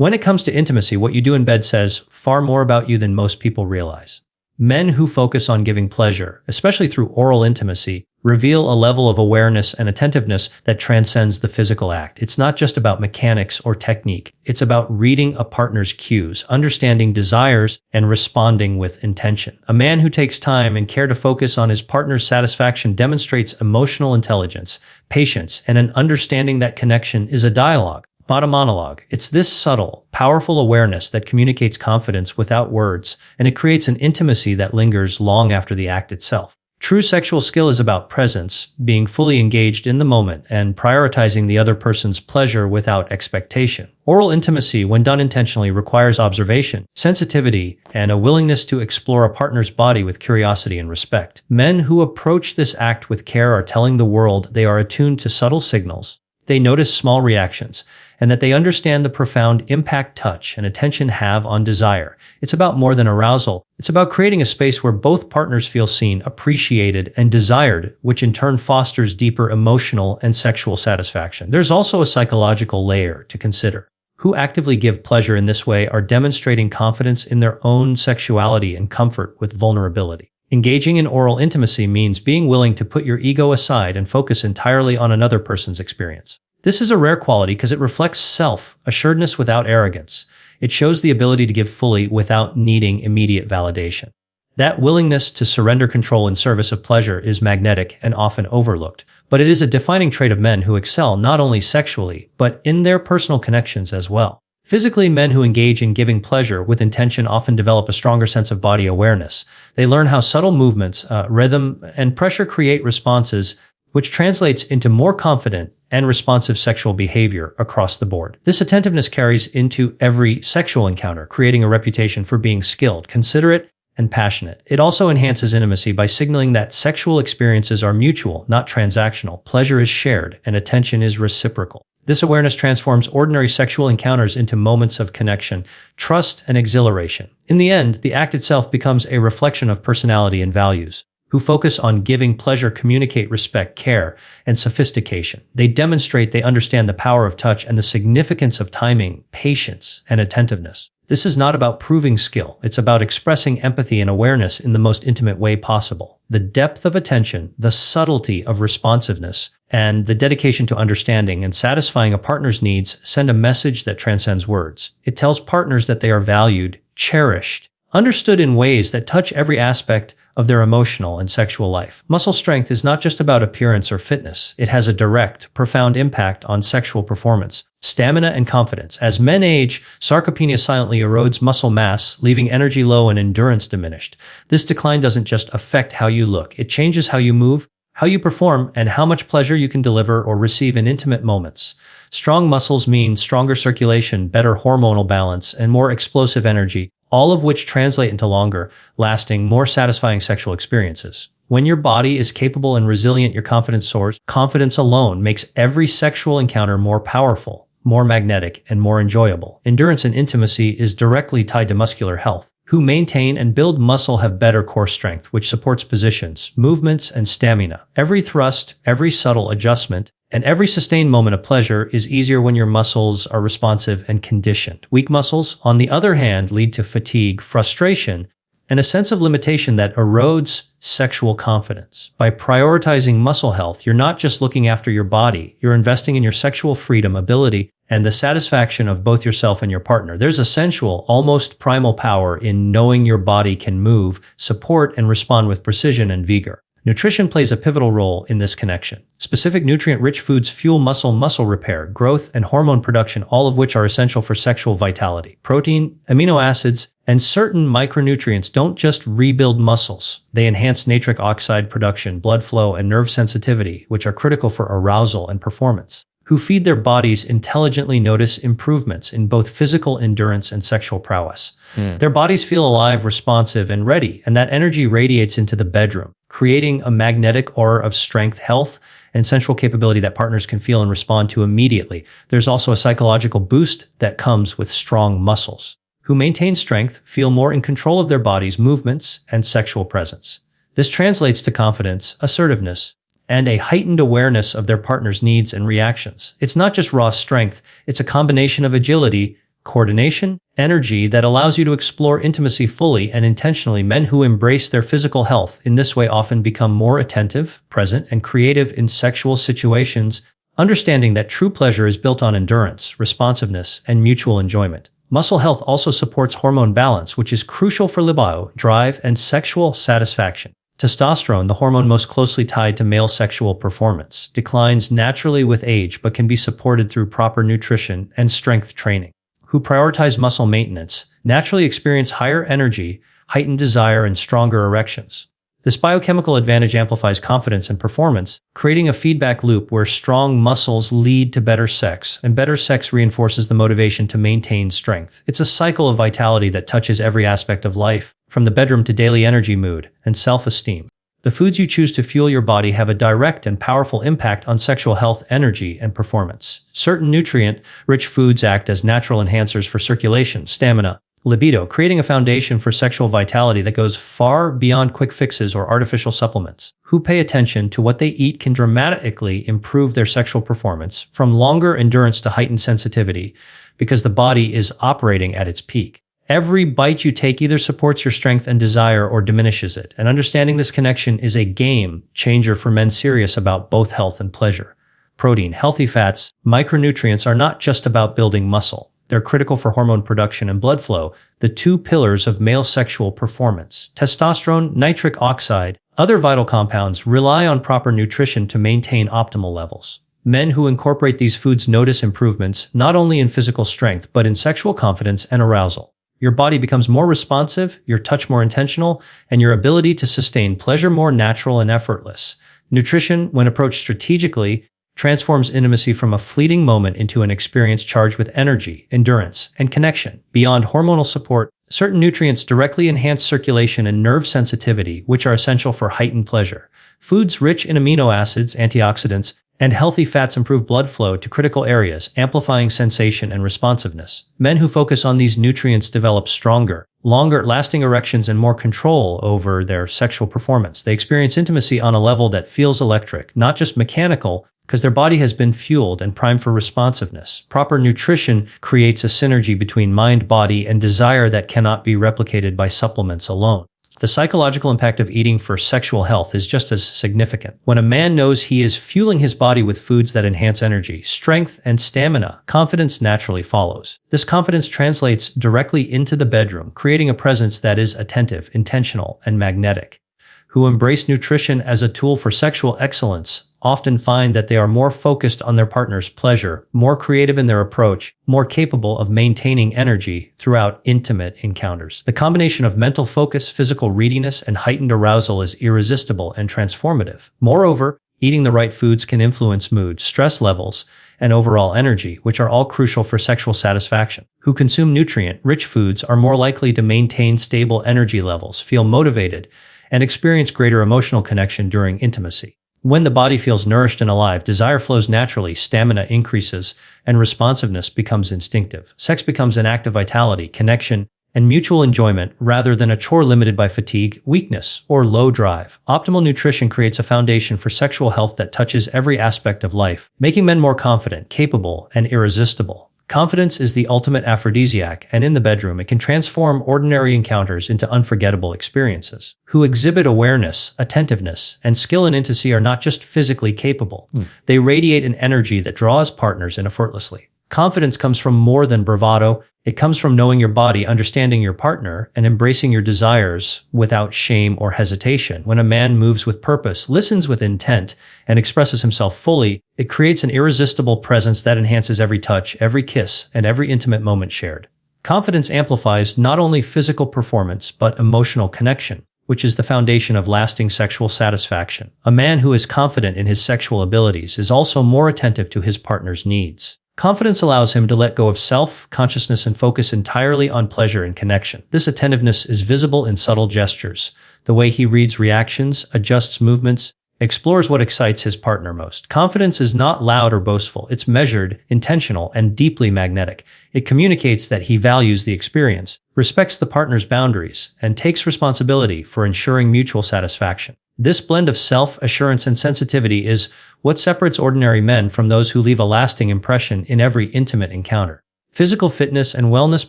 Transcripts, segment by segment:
When it comes to intimacy, what you do in bed says far more about you than most people realize. Men who focus on giving pleasure, especially through oral intimacy, reveal a level of awareness and attentiveness that transcends the physical act. It's not just about mechanics or technique. It's about reading a partner's cues, understanding desires, and responding with intention. A man who takes time and care to focus on his partner's satisfaction demonstrates emotional intelligence, patience, and an understanding that connection is a dialogue, not a monologue. It's this subtle, powerful awareness that communicates confidence without words, and it creates an intimacy that lingers long after the act itself. True sexual skill is about presence, being fully engaged in the moment, and prioritizing the other person's pleasure without expectation. Oral intimacy, when done intentionally, requires observation, sensitivity, and a willingness to explore a partner's body with curiosity and respect. Men who approach this act with care are telling the world they are attuned to subtle signals. They notice small reactions, and that they understand the profound impact touch and attention have on desire. It's about more than arousal. It's about creating a space where both partners feel seen, appreciated, and desired, which in turn fosters deeper emotional and sexual satisfaction. There's also a psychological layer to consider. Who actively give pleasure in this way are demonstrating confidence in their own sexuality and comfort with vulnerability. Engaging in oral intimacy means being willing to put your ego aside and focus entirely on another person's experience. This is a rare quality because it reflects self-assuredness without arrogance. It shows the ability to give fully without needing immediate validation. That willingness to surrender control in service of pleasure is magnetic and often overlooked, but it is a defining trait of men who excel not only sexually, but in their personal connections as well. Physically, men who engage in giving pleasure with intention often develop a stronger sense of body awareness. They learn how subtle movements, rhythm, and pressure create responses, which translates into more confident and responsive sexual behavior across the board. This attentiveness carries into every sexual encounter, creating a reputation for being skilled, considerate, and passionate. It also enhances intimacy by signaling that sexual experiences are mutual, not transactional. Pleasure is shared, and attention is reciprocal. This awareness transforms ordinary sexual encounters into moments of connection, trust, and exhilaration. In the end, the act itself becomes a reflection of personality and values. Who focus on giving pleasure communicate respect, care, and sophistication. They demonstrate they understand the power of touch and the significance of timing, patience, and attentiveness. This is not about proving skill. It's about expressing empathy and awareness in the most intimate way possible. The depth of attention, the subtlety of responsiveness, and the dedication to understanding and satisfying a partner's needs send a message that transcends words. It tells partners that they are valued, cherished, understood in ways that touch every aspect of their emotional and sexual life. Muscle strength is not just about appearance or fitness. It has a direct, profound impact on sexual performance, stamina, and confidence. As men age, sarcopenia silently erodes muscle mass, leaving energy low and endurance diminished. This decline doesn't just affect how you look. It changes how you move, how you perform, and how much pleasure you can deliver or receive in intimate moments. Strong muscles mean stronger circulation, better hormonal balance, and more explosive energy, all of which translate into longer, lasting, more satisfying sexual experiences. When your body is capable and resilient, your confidence soars. Confidence alone makes every sexual encounter more powerful, more magnetic, and more enjoyable. Endurance and intimacy is directly tied to muscular health. Who maintain and build muscle have better core strength, which supports positions, movements, and stamina. Every thrust, every subtle adjustment, and every sustained moment of pleasure is easier when your muscles are responsive and conditioned. Weak muscles, on the other hand, lead to fatigue, frustration, and a sense of limitation that erodes sexual confidence. By prioritizing muscle health, you're not just looking after your body, you're investing in your sexual freedom, ability, and the satisfaction of both yourself and your partner. There's a sensual, almost primal power in knowing your body can move, support, and respond with precision and vigor. Nutrition plays a pivotal role in this connection. Specific nutrient-rich foods fuel muscle repair, growth, and hormone production, all of which are essential for sexual vitality. Protein, amino acids, and certain micronutrients don't just rebuild muscles. They enhance nitric oxide production, blood flow, and nerve sensitivity, which are critical for arousal and performance. Who feed their bodies intelligently notice improvements in both physical endurance and sexual prowess. Their bodies feel alive, responsive, and ready, and that energy radiates into the bedroom, creating a magnetic aura of strength, health, and sensual capability that partners can feel and respond to immediately. There's also a psychological boost that comes with strong muscles. Who maintain strength feel more in control of their bodies, movements, and sexual presence. This translates to confidence, assertiveness, and a heightened awareness of their partner's needs and reactions. It's not just raw strength, it's a combination of agility, coordination, energy that allows you to explore intimacy fully and intentionally. Men who embrace their physical health in this way often become more attentive, present, and creative in sexual situations, understanding that true pleasure is built on endurance, responsiveness, and mutual enjoyment. Muscle health also supports hormone balance, which is crucial for libido, drive, and sexual satisfaction. Testosterone, the hormone most closely tied to male sexual performance, declines naturally with age but can be supported through proper nutrition and strength training. Who prioritize muscle maintenance naturally experience higher energy, heightened desire, and stronger erections. This biochemical advantage amplifies confidence and performance, creating a feedback loop where strong muscles lead to better sex, and better sex reinforces the motivation to maintain strength. It's a cycle of vitality that touches every aspect of life, from the bedroom to daily energy, mood, and self-esteem. The foods you choose to fuel your body have a direct and powerful impact on sexual health, energy, and performance. Certain nutrient-rich foods act as natural enhancers for circulation, stamina, libido, creating a foundation for sexual vitality that goes far beyond quick fixes or artificial supplements. Who pay attention to what they eat can dramatically improve their sexual performance, from longer endurance to heightened sensitivity, because the body is operating at its peak. Every bite you take either supports your strength and desire or diminishes it, and understanding this connection is a game changer for men serious about both health and pleasure. Protein, healthy fats, micronutrients are not just about building muscle. They're critical for hormone production and blood flow, the two pillars of male sexual performance. Testosterone, nitric oxide, other vital compounds rely on proper nutrition to maintain optimal levels. Men who incorporate these foods notice improvements not only in physical strength but in sexual confidence and arousal. Your body becomes more responsive, your touch more intentional, and your ability to sustain pleasure more natural and effortless. Nutrition, when approached strategically, transforms intimacy from a fleeting moment into an experience charged with energy, endurance, and connection. Beyond hormonal support, certain nutrients directly enhance circulation and nerve sensitivity, which are essential for heightened pleasure. Foods rich in amino acids, antioxidants, and healthy fats improve blood flow to critical areas, amplifying sensation and responsiveness. Men who focus on these nutrients develop stronger, longer-lasting erections and more control over their sexual performance. They experience intimacy on a level that feels electric, not just mechanical, because their body has been fueled and primed for responsiveness. Proper nutrition creates a synergy between mind, body, and desire that cannot be replicated by supplements alone. The psychological impact of eating for sexual health is just as significant. When a man knows he is fueling his body with foods that enhance energy, strength, and stamina, confidence naturally follows. This confidence translates directly into the bedroom, creating a presence that is attentive, intentional, and magnetic. Who embrace nutrition as a tool for sexual excellence often find that they are more focused on their partner's pleasure, more creative in their approach, more capable of maintaining energy throughout intimate encounters. The combination of mental focus, physical readiness, and heightened arousal is irresistible and transformative. Moreover, eating the right foods can influence mood, stress levels, and overall energy, which are all crucial for sexual satisfaction. Who consume nutrient-rich foods are more likely to maintain stable energy levels, feel motivated, and experience greater emotional connection during intimacy. When the body feels nourished and alive, desire flows naturally, stamina increases, and responsiveness becomes instinctive. Sex becomes an act of vitality, connection, and mutual enjoyment rather than a chore limited by fatigue, weakness, or low drive. Optimal nutrition creates a foundation for sexual health that touches every aspect of life, making men more confident, capable, and irresistible. Confidence is the ultimate aphrodisiac, and in the bedroom, it can transform ordinary encounters into unforgettable experiences. Who exhibit awareness, attentiveness, and skill in intimacy are not just physically capable. They radiate an energy that draws partners in effortlessly. Confidence comes from more than bravado. It comes from knowing your body, understanding your partner, and embracing your desires without shame or hesitation. When a man moves with purpose, listens with intent, and expresses himself fully, it creates an irresistible presence that enhances every touch, every kiss, and every intimate moment shared. Confidence amplifies not only physical performance, but emotional connection, which is the foundation of lasting sexual satisfaction. A man who is confident in his sexual abilities is also more attentive to his partner's needs. Confidence allows him to let go of self-consciousness and focus entirely on pleasure and connection. This attentiveness is visible in subtle gestures, the way he reads reactions, adjusts movements, explores what excites his partner most. Confidence is not loud or boastful. It's measured, intentional, and deeply magnetic. It communicates that he values the experience, respects the partner's boundaries, and takes responsibility for ensuring mutual satisfaction. This blend of self-assurance and sensitivity is what separates ordinary men from those who leave a lasting impression in every intimate encounter. Physical fitness and wellness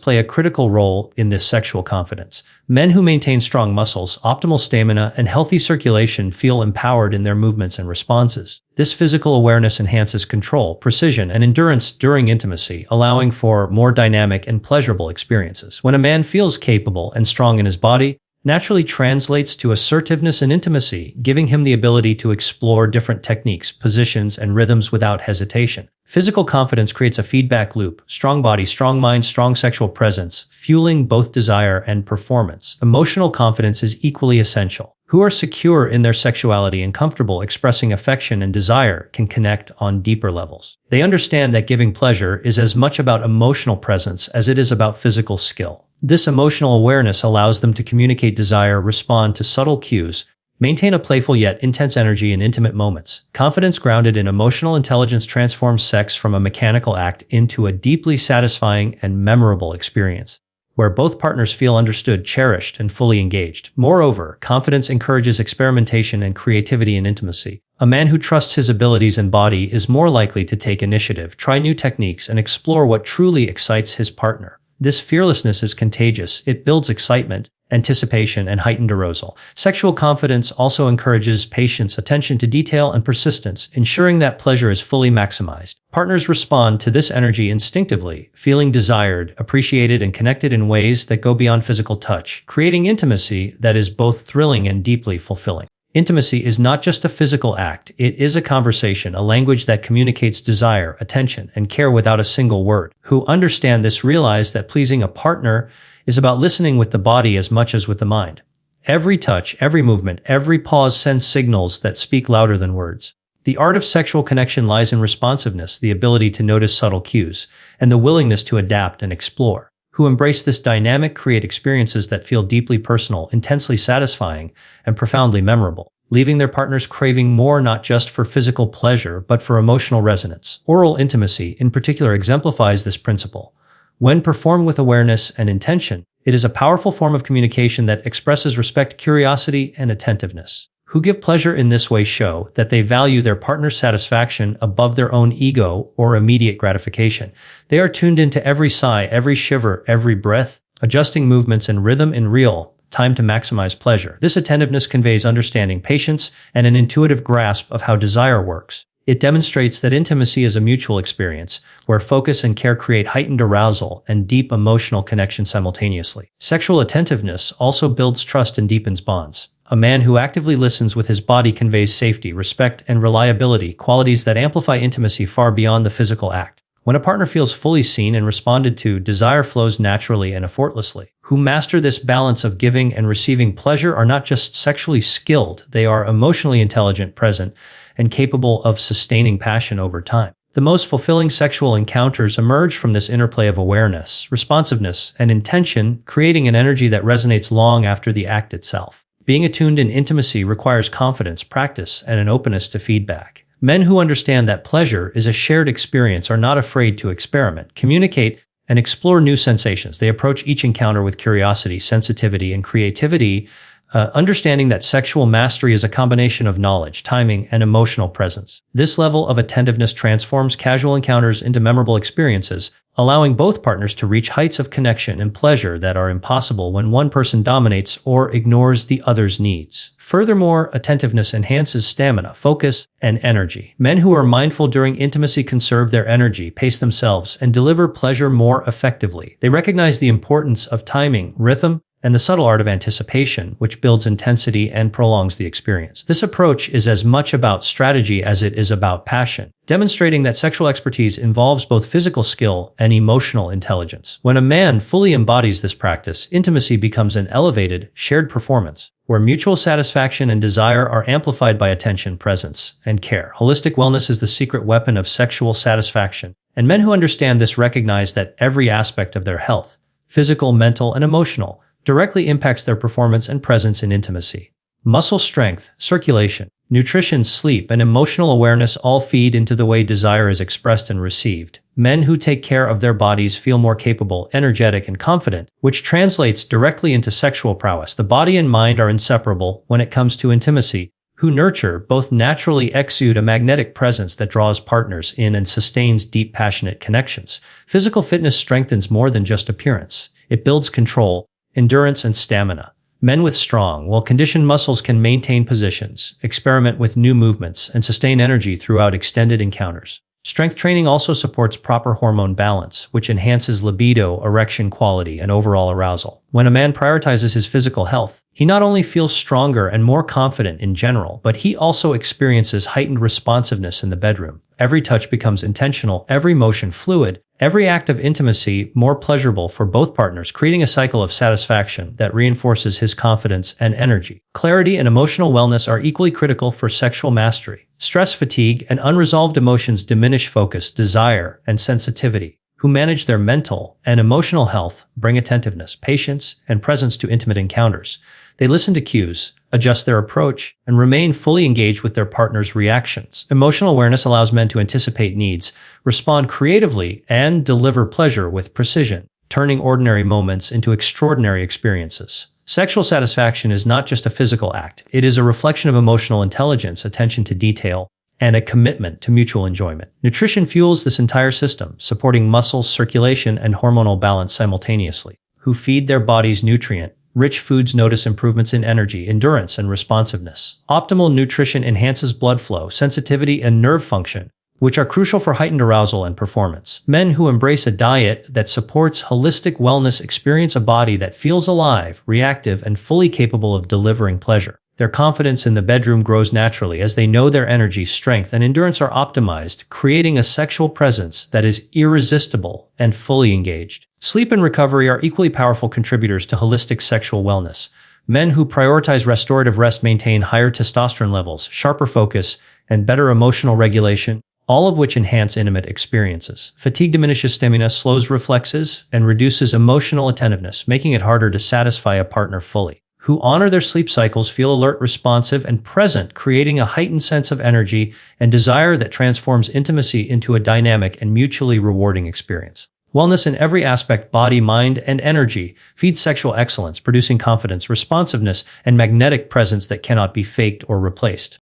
play a critical role in this sexual confidence. Men who maintain strong muscles, optimal stamina, and healthy circulation feel empowered in their movements and responses. This physical awareness enhances control, precision, and endurance during intimacy, allowing for more dynamic and pleasurable experiences. When a man feels capable and strong in his body, naturally translates to assertiveness and intimacy, giving him the ability to explore different techniques, positions, and rhythms without hesitation. Physical confidence creates a feedback loop: strong body, strong mind, strong sexual presence, fueling both desire and performance. Emotional confidence is equally essential. Who are secure in their sexuality and comfortable expressing affection and desire can connect on deeper levels. They understand that giving pleasure is as much about emotional presence as it is about physical skill. This emotional awareness allows them to communicate desire, respond to subtle cues, maintain a playful yet intense energy in intimate moments. Confidence grounded in emotional intelligence transforms sex from a mechanical act into a deeply satisfying and memorable experience, where both partners feel understood, cherished, and fully engaged. Moreover, confidence encourages experimentation and creativity in intimacy. A man who trusts his abilities and body is more likely to take initiative, try new techniques, and explore what truly excites his partner. This fearlessness is contagious. It builds excitement, anticipation, and heightened arousal. Sexual confidence also encourages patience, attention to detail, and persistence, ensuring that pleasure is fully maximized. Partners respond to this energy instinctively, feeling desired, appreciated, and connected in ways that go beyond physical touch, creating intimacy that is both thrilling and deeply fulfilling. Intimacy is not just a physical act, it is a conversation, a language that communicates desire, attention, and care without a single word. Who understand this realize that pleasing a partner is about listening with the body as much as with the mind. Every touch, every movement, every pause sends signals that speak louder than words. The art of sexual connection lies in responsiveness, the ability to notice subtle cues, and the willingness to adapt and explore. Who embrace this dynamic create experiences that feel deeply personal, intensely satisfying, and profoundly memorable, leaving their partners craving more not just for physical pleasure but for emotional resonance. Oral intimacy, in particular, exemplifies this principle. When performed with awareness and intention, it is a powerful form of communication that expresses respect, curiosity, and attentiveness. Who give pleasure in this way show that they value their partner's satisfaction above their own ego or immediate gratification. They are tuned into every sigh, every shiver, every breath, adjusting movements and rhythm in real time to maximize pleasure. This attentiveness conveys understanding, patience, and an intuitive grasp of how desire works. It demonstrates that intimacy is a mutual experience, where focus and care create heightened arousal and deep emotional connection simultaneously. Sexual attentiveness also builds trust and deepens bonds. A man who actively listens with his body conveys safety, respect, and reliability, qualities that amplify intimacy far beyond the physical act. When a partner feels fully seen and responded to, desire flows naturally and effortlessly. Who master this balance of giving and receiving pleasure are not just sexually skilled, they are emotionally intelligent, present, and capable of sustaining passion over time. The most fulfilling sexual encounters emerge from this interplay of awareness, responsiveness, and intention, creating an energy that resonates long after the act itself. Being attuned in intimacy requires confidence, practice, and an openness to feedback. Men who understand that pleasure is a shared experience are not afraid to experiment, communicate, and explore new sensations. They approach each encounter with curiosity, sensitivity, and creativity, understanding that sexual mastery is a combination of knowledge, timing, and emotional presence. This level of attentiveness transforms casual encounters into memorable experiences, allowing both partners to reach heights of connection and pleasure that are impossible when one person dominates or ignores the other's needs. Furthermore, attentiveness enhances stamina, focus, and energy. Men who are mindful during intimacy conserve their energy, pace themselves, and deliver pleasure more effectively. They recognize the importance of timing, rhythm, and the subtle art of anticipation, which builds intensity and prolongs the experience. This approach is as much about strategy as it is about passion, demonstrating that sexual expertise involves both physical skill and emotional intelligence. When a man fully embodies this practice, intimacy becomes an elevated, shared performance, where mutual satisfaction and desire are amplified by attention, presence, and care. Holistic wellness is the secret weapon of sexual satisfaction, and men who understand this recognize that every aspect of their health, physical, mental, and emotional, directly impacts their performance and presence in intimacy. Muscle strength, circulation, nutrition, sleep, and emotional awareness all feed into the way desire is expressed and received. Men who take care of their bodies feel more capable, energetic, and confident, which translates directly into sexual prowess. The body and mind are inseparable when it comes to intimacy. who nurture both naturally exude a magnetic presence that draws partners in and sustains deep, passionate connections. Physical fitness strengthens more than just appearance. It builds control, endurance, and stamina. Men with strong, well-conditioned muscles can maintain positions, experiment with new movements, and sustain energy throughout extended encounters. Strength training also supports proper hormone balance, which enhances libido, erection quality, and overall arousal. When a man prioritizes his physical health, he not only feels stronger and more confident in general, but he also experiences heightened responsiveness in the bedroom. Every touch becomes intentional, every motion fluid, every act of intimacy more pleasurable for both partners, creating a cycle of satisfaction that reinforces his confidence and energy. Clarity and emotional wellness are equally critical for sexual mastery. Stress, fatigue, and unresolved emotions diminish focus, desire, and sensitivity. Who manage their mental and emotional health bring attentiveness, patience, and presence to intimate encounters. They listen to cues, adjust their approach, and remain fully engaged with their partner's reactions. Emotional awareness allows men to anticipate needs, respond creatively, and deliver pleasure with precision, turning ordinary moments into extraordinary experiences. Sexual satisfaction is not just a physical act. It is a reflection of emotional intelligence, attention to detail, and a commitment to mutual enjoyment. Nutrition fuels this entire system, supporting muscle, circulation, and hormonal balance simultaneously. Who feed their bodies nutrient-rich foods notice improvements in energy, endurance, and responsiveness. Optimal nutrition enhances blood flow, sensitivity, and nerve function, which are crucial for heightened arousal and performance. Men who embrace a diet that supports holistic wellness experience a body that feels alive, reactive, and fully capable of delivering pleasure. Their confidence in the bedroom grows naturally as they know their energy, strength, and endurance are optimized, creating a sexual presence that is irresistible and fully engaged. Sleep and recovery are equally powerful contributors to holistic sexual wellness. Men who prioritize restorative rest maintain higher testosterone levels, sharper focus, and better emotional regulation, all of which enhance intimate experiences. Fatigue diminishes stamina, slows reflexes, and reduces emotional attentiveness, making it harder to satisfy a partner fully. Who honor their sleep cycles feel alert, responsive, and present, creating a heightened sense of energy and desire that transforms intimacy into a dynamic and mutually rewarding experience. Wellness in every aspect, body, mind, and energy, feeds sexual excellence, producing confidence, responsiveness, and magnetic presence that cannot be faked or replaced.